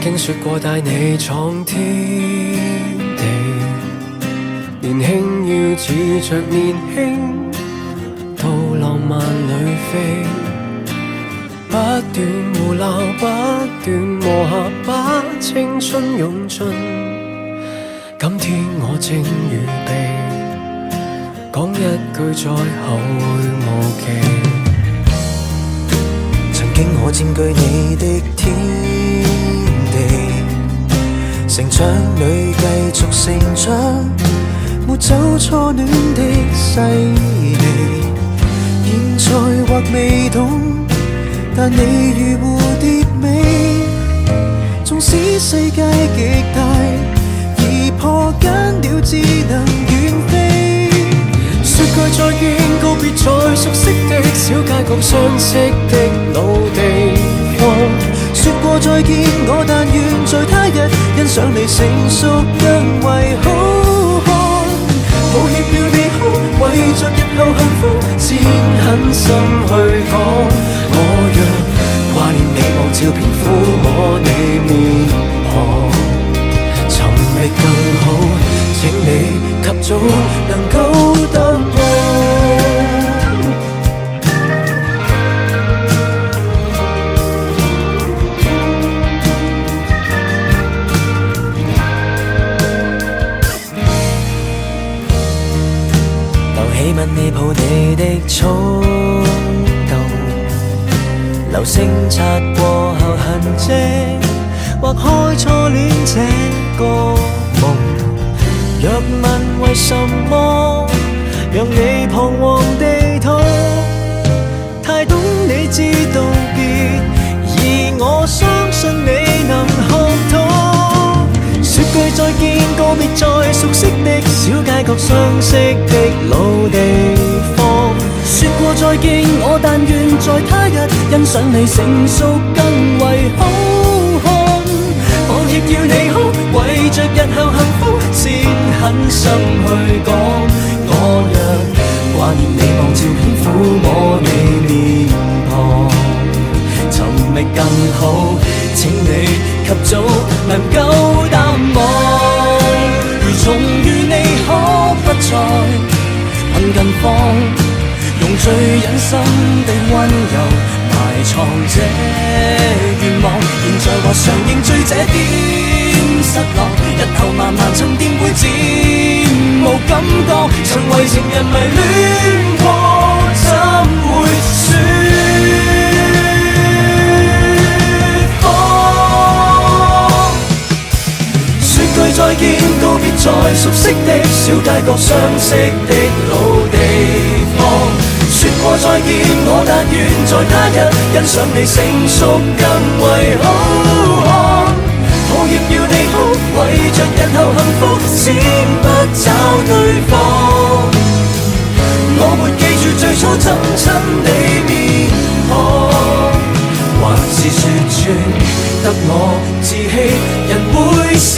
經說過帶你闖天地，年輕要似着年輕，到浪漫裏飛，不斷胡鬧，不斷磨合，把青春用盡。今天我正預備講一句，再後會無期。曾經我佔據你的天地，成長裏繼續成長，沒走初戀的細膩。現在或未懂，但你如蝴蝶尾，縱使世界極大，而破間了只能遠飛。說句再見，告別在熟悉的小街角，相識的老地方。說過再見，我但願在他日欣賞你成熟更為好看。抱歉要你哭，為着日後幸福，先狠心去講。我若掛念你望照片，撫摸你面龐，尋覓更好，請你及早能夠答我。起吻你抱你的衝動，流星擦過後痕跡，劃開初戀這個夢。若問為什麼讓你彷徨地痛，太懂你知道別，而我相信你能看透。說句再見，告別在熟悉的小街角，相識的老地方。說過再見，我但願在他日欣賞你成熟更為好看。抱歉要你哭，為着日後幸福，先狠心去講。我若掛念你望照片，撫摸你面龐，尋覓更好，請你及早能夠答我。如重遇你可不再很近況，用最忍心的溫柔埋藏這願望。現在或常認罪這點失落，日後慢慢沉澱會漸無感覺。曾為情人迷戀過，怎會說再見，告別在熟悉的小街角，相識的老地方。說過再見，我但願在他日欣賞你成熟更為好看。抱歉要你哭，為着日後幸福，先不找對方。我沒記住最初怎親你面龐，還是說穿得我自欺，人會是